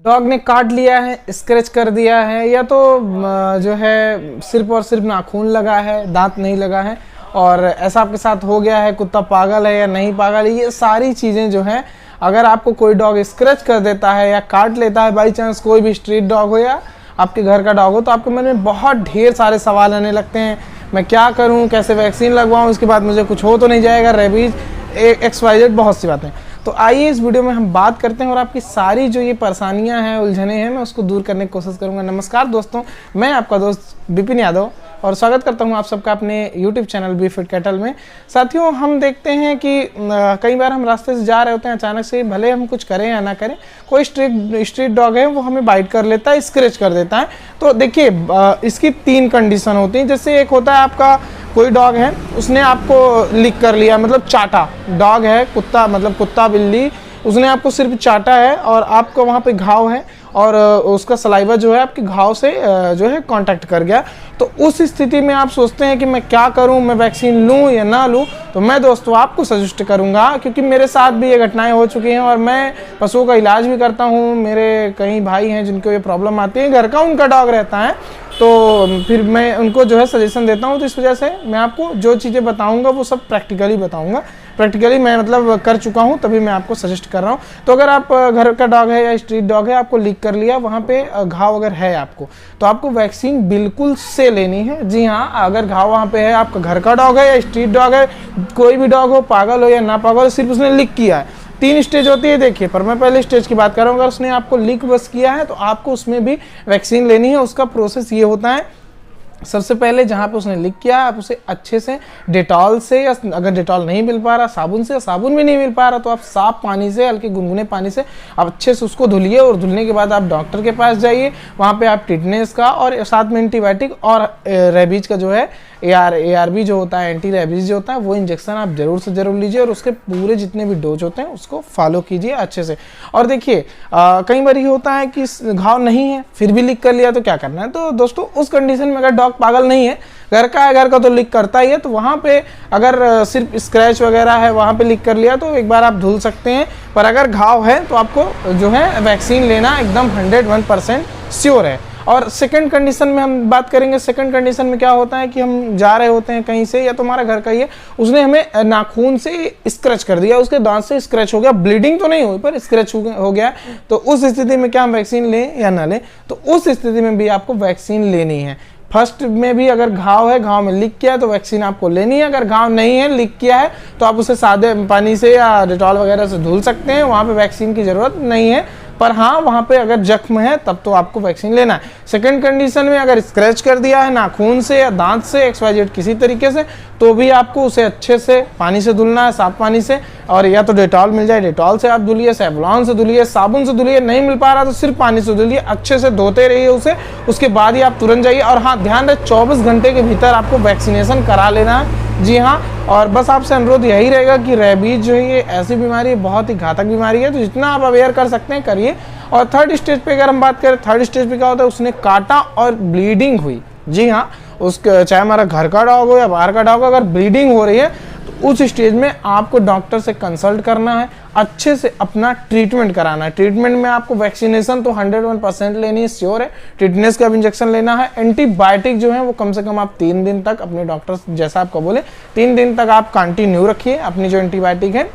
Dog ने काट लिया है, स्क्रैच कर दिया है, या तो जो है सिर्फ और सिर्फ नाखून लगा है, दांत नहीं लगा है, और ऐसा आपके साथ हो गया है, कुत्ता पागल है या नहीं पागल है, ये सारी चीज़ें जो हैं, अगर आपको कोई डॉग स्क्रैच कर देता है या काट लेता है बाई चांस, कोई भी स्ट्रीट डॉग हो या आपके घर का डॉग हो, तो आपके मन में बहुत ढेर सारे सवाल आने लगते हैं। मैं क्या करूं, कैसे वैक्सीन लगवाऊं, इसके बाद मुझे कुछ हो तो नहीं जाएगा, रेबीज, XYZ, बहुत सी बातें। तो आइए इस वीडियो में हम बात करते हैं और आपकी सारी जो ये परेशानियां हैं, उलझने हैं, मैं उसको दूर करने की कोशिश करूंगा। नमस्कार दोस्तों, मैं आपका दोस्त विपिन यादव और स्वागत करता हूं आप सबका अपने YouTube channel Be Fit Cattle में। साथियों, हम देखते हैं कि कई बार हम रास्ते से जा रहे होते हैं, अचानक से भले हम कुछ करें या ना करें, कोई स्ट्रीट डॉग है वो हमें बाइट कर लेता है, स्क्रैच कर देता है। तो देखिए, इसकी 3 कंडीशन होती हैं। जैसे एक होता है आपका कोई डॉग है, उसने आपको लिक कर लिया, मतलब चाटा। डॉग है, कुत्ता, मतलब कुत्ता बिल्ली, उसने आपको सिर्फ चाटा है और आपका वहाँ पे घाव है और उसका सलाइवा जो है आपके घाव से जो है कांटेक्ट कर गया। तो उस स्थिति में आप सोचते हैं कि मैं क्या करूं, मैं वैक्सीन लूं या ना लूं। तो मैं दोस्तों आपको सजेस्ट करूंगा, क्योंकि मेरे साथ भी ये घटनाएं हो चुकी हैं और मैं पशुओं का इलाज भी करता हूं। मेरे कई भाई हैं जिनको ये प्रॉब्लम आती है, घर का उनका डॉग रहता है, तो फिर मैं उनको जो है सजेशन देता हूं। तो इस वजह से मैं आपको जो चीज़ें बताऊंगा वो सब प्रैक्टिकली बताऊंगा। प्रैक्टिकली मैं मतलब कर चुका हूं, तभी मैं आपको सजेस्ट कर रहा हूं। तो अगर आप घर का डॉग है या स्ट्रीट डॉग है, आपको लीक कर लिया, वहां पे घाव अगर है आपको, तो आपको वैक्सीन बिल्कुल से लेनी है। जी हाँ, अगर घाव वहां पे है, आपका घर का डॉग है या स्ट्रीट डॉग है, कोई भी डॉग हो, पागल हो या ना पागल हो, सिर्फ उसने लीक किया है। 3 स्टेज होती है, देखिए, पर मैं पहले स्टेज की बात कर रहा हूँ। अगर उसने आपको लीक बस किया है तो आपको उसमें भी वैक्सीन लेनी है। उसका प्रोसेस ये होता है, सबसे पहले जहाँ पे उसने लीक किया आप उसे अच्छे से डेटॉल से, या अगर डेटॉल नहीं मिल पा रहा साबुन से, साबुन भी नहीं मिल पा रहा तो आप साफ पानी से, हल्के गुनगुने पानी से आप अच्छे से उसको धुलिए। और धुलने के बाद आप डॉक्टर के पास जाइए, वहाँ पे आप टिटनेस का और साथ में एंटीबायोटिक और रेबीज का जो है ARV जो होता है, एंटी रेबीज जो होता है, वो इंजेक्शन आप जरूर से जरूर लीजिए और उसके पूरे जितने भी डोज होते हैं उसको फॉलो कीजिए अच्छे से। और देखिए, कई बार ये होता है कि घाव नहीं है फिर भी लीक कर लिया, तो क्या करना है। तो दोस्तों, उस कंडीशन में अगर डॉग पागल नहीं है, घर का है, घर का तो लीक करता ही है, तो वहाँ पे अगर सिर्फ स्क्रैच वगैरह है, वहाँ पे लीक कर लिया तो एक बार आप धुल सकते हैं। पर अगर घाव है तो आपको जो है वैक्सीन लेना एकदम 101% श्योर है। और सेकंड कंडीशन में हम बात करेंगे। सेकंड कंडीशन में क्या होता है कि हम जा रहे होते हैं कहीं से, या तो हमारा घर का ही है, उसने हमें नाखून से स्क्रैच कर दिया, उसके दांत से स्क्रैच हो गया, ब्लीडिंग तो नहीं हुई पर स्क्रैच हो गया। तो उस स्थिति में क्या हम वैक्सीन लें या ना लें? तो उस स्थिति में भी आपको वैक्सीन लेनी है। फर्स्ट में भी अगर घाव है, घाव में लीक किया है, तो वैक्सीन आपको लेनी है। अगर घाव नहीं है, लीक किया है, तो आप उसे सादे पानी से या डेटॉल वगैरह से धुल सकते हैं, वहाँ पे वैक्सीन की जरूरत नहीं है। पर हाँ, वहाँ पे अगर जख्म है तब तो आपको वैक्सीन लेना है। सेकंड कंडीशन में अगर स्क्रैच कर दिया है नाखून से या दांत से, XYZ किसी तरीके से, तो भी आपको उसे अच्छे से पानी से धुलना है, साफ पानी से, और या तो डेटॉल मिल जाए, डेटॉल से आप धुलिए, सेवलॉन से धुलिए, साबुन से धुलिए, नहीं मिल पा रहा तो सिर्फ पानी से धुलिए, अच्छे से धोते रहिए उसे। उसके बाद ही आप तुरंत जाइए। और हाँ, ध्यान रहे 24 घंटे के भीतर आपको वैक्सीनेशन करा लेना है। जी हाँ, और बस आपसे अनुरोध यही रहेगा कि रेबीज जो है ये ऐसी बीमारी है, बहुत ही घातक बीमारी है, तो जितना आप अवेयर कर सकते हैं करिए। और थर्ड स्टेज पे अगर हम बात करें, थर्ड स्टेज पे क्या होता है, उसने काटा और ब्लीडिंग हुई। जी हाँ, उसके चाहे हमारा घर का डॉग हो या बाहर का डॉग हो, अगर ब्लीडिंग हो रही है तो उस स्टेज में आपको डॉक्टर से कंसल्ट करना है, अच्छे से अपना ट्रीटमेंट कराना है। ट्रीटमेंट में आपको वैक्सीनेशन तो 101% लेनी है, श्योर है। टिटनेस का भी इंजेक्शन लेना है। एंटीबायोटिक जो है वो कम से कम आप 3 दिन तक अपने डॉक्टर जैसा आपको बोले 3 दिन तक आप कंटिन्यू रखिए अपनी जो एंटीबायोटिक है।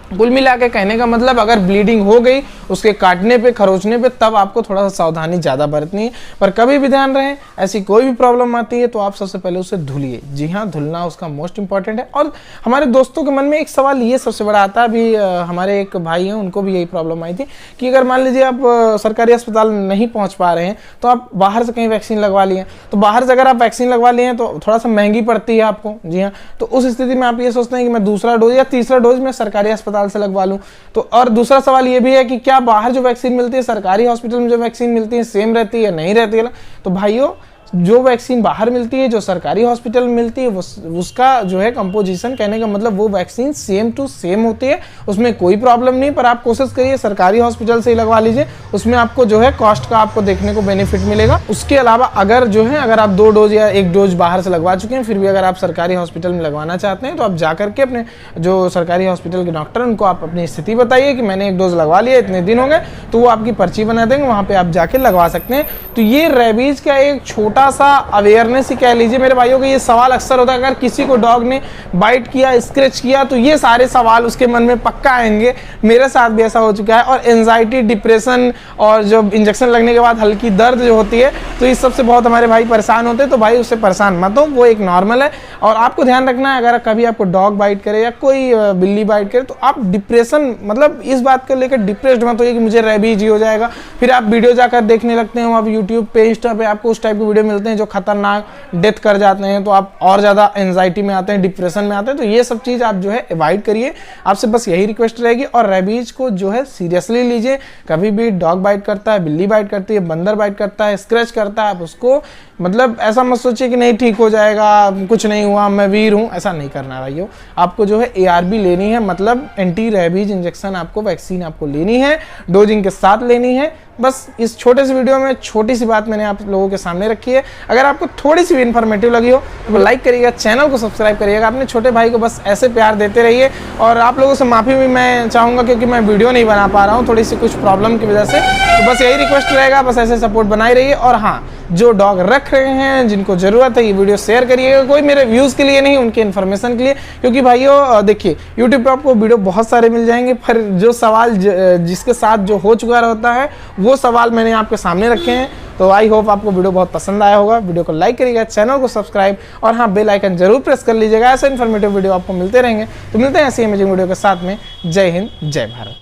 कुल मिला के कहने का मतलब, अगर ब्लीडिंग हो गई उसके काटने पे, खरोचने पे, तब आपको थोड़ा सा सावधानी ज़्यादा बरतनी है। पर कभी भी ध्यान रहे, ऐसी कोई भी प्रॉब्लम आती है तो आप सबसे पहले उसे धुलिए। जी हाँ, धुलना उसका मोस्ट इंपॉर्टेंट है। और हमारे दोस्तों के मन में एक सवाल ये सबसे बड़ा आता है, अभी हमारे एक भाई हैं, उनको भी यही प्रॉब्लम आई थी कि अगर मान लीजिए आप सरकारी अस्पताल नहीं पहुँच पा रहे हैं तो आप बाहर से कहीं वैक्सीन लगवा लिए। तो बाहर से अगर आप वैक्सीन लगवा लिए हैं तो थोड़ा सा महंगी पड़ती है आपको। जी हाँ, तो उस स्थिति में आप ये सोचते हैं कि मैं दूसरा डोज या तीसरा डोज मैं सरकारी अस्पताल से लगवा लूं। तो और दूसरा सवाल ये भी है कि क्या बाहर जो वैक्सीन मिलती है, सरकारी हॉस्पिटल में जो वैक्सीन मिलती है, सेम रहती है, नहीं रहती है? तो भाइयों, जो वैक्सीन बाहर मिलती है, जो सरकारी हॉस्पिटल में मिलती है, उसका जो है कंपोजिशन, कहने का मतलब वो वैक्सीन सेम टू सेम होती है, उसमें कोई प्रॉब्लम नहीं। पर आप कोशिश करिए सरकारी हॉस्पिटल से ही लगवा लीजिए, उसमें आपको जो है कॉस्ट का आपको देखने को बेनिफिट मिलेगा। उसके अलावा अगर जो है अगर आप 2 डोज या 1 डोज बाहर से लगवा चुके हैं, फिर भी अगर आप सरकारी हॉस्पिटल में लगवाना चाहते हैं तो आप जाकर के अपने जो सरकारी हॉस्पिटल के डॉक्टर हैं उनको आप अपनी स्थिति बताइए कि मैंने 1 डोज लगवा लिया, इतने दिन हो गए, तो वो आपकी पर्ची बना देंगे, वहाँ पे आप जाके लगवा सकते हैं। तो ये रेबीज का एक छोटा सा अवेयरनेस ही कह लीजिए मेरे भाइयों को। ये सवाल अक्सर होता है, अगर किसी को डॉग ने बाइट किया, स्क्रैच किया, तो ये सारे सवाल उसके मन में पक्का आएंगे। मेरे साथ भी ऐसा हो चुका है। और एंजाइटी, डिप्रेशन और जो इंजेक्शन लगने के बाद हल्की दर्द जो होती है, तो इस सबसे बहुत हमारे भाई परेशान होते हैं। तो भाई उससे परेशान मत हो, वो एक नॉर्मल है। और आपको ध्यान रखना है, अगर कभी आपको डॉग बाइट करे या कोई बिल्ली बाइट करे, तो आप डिप्रेशन मतलब इस बात को लेकर डिप्रेस्ड मत होइए कि मुझे रेबीज ही हो जाएगा। फिर आप वीडियो जाकर देखने लगते हैं, आप यूट्यूब पे, इंस्टा पे आपको उस टाइप के वीडियो मिलते हैं जो खतरनाक डेथ कर जाते हैं, तो आप और ज़्यादा एंजाइटी में आते हैं, डिप्रेशन में आते हैं। तो ये सब चीज़ आप जो है अवॉइड करिए, आपसे बस यही रिक्वेस्ट रहेगी। और रेबीज को जो है सीरियसली लीजिए। कभी भी डॉग बाइट करता है, बिल्ली बाइट करती है, बंदर बाइट करता है, स्क्रैच करता है, आप उसको मतलब ऐसा मत सोचिए कि नहीं ठीक हो जाएगा, कुछ नहीं हुआ, मैं वीर हूँ, ऐसा नहीं करना भाइयों। आपको जो है ARV लेनी है, मतलब एंटी रेबीज इंजेक्शन आपको, वैक्सीन आपको लेनी है, डोजिंग के साथ लेनी है। बस इस छोटे से वीडियो में छोटी सी बात मैंने आप लोगों के सामने रखी है। अगर आपको थोड़ी सी भी इन्फॉर्मेटिव लगी हो तो लाइक करिएगा, चैनल को सब्सक्राइब करिएगा, अपने छोटे भाई को बस ऐसे प्यार देते रहिए। और आप लोगों से माफ़ी भी मैं चाहूँगा क्योंकि मैं वीडियो नहीं बना पा रहा हूँ, थोड़ी सी कुछ प्रॉब्लम की वजह से। तो बस यही रिक्वेस्ट रहेगा, बस ऐसे सपोर्ट बनाए रहिए। और हाँ, जो डॉग रख रहे हैं, जिनको ज़रूरत है, ये वीडियो शेयर करिएगा। कोई मेरे व्यूज़ के लिए नहीं, उनके इन्फॉर्मेशन के लिए। क्योंकि भाइयों देखिए, यूट्यूब पे आपको वीडियो बहुत सारे मिल जाएंगे, पर जो सवाल जिसके साथ जो हो चुका होता है, वो सवाल मैंने आपके सामने रखे हैं। तो आई होप आपको वीडियो बहुत पसंद आया होगा। वीडियो को लाइक करिएगा, चैनल को सब्सक्राइब, और हाँ, बेल आइकन जरूर प्रेस कर लीजिएगा। ऐसे इन्फॉर्मेटिव वीडियो आपको मिलते रहेंगे। तो मिलते हैं ऐसी अमेजिंग वीडियो के साथ में। जय हिंद, जय भारत।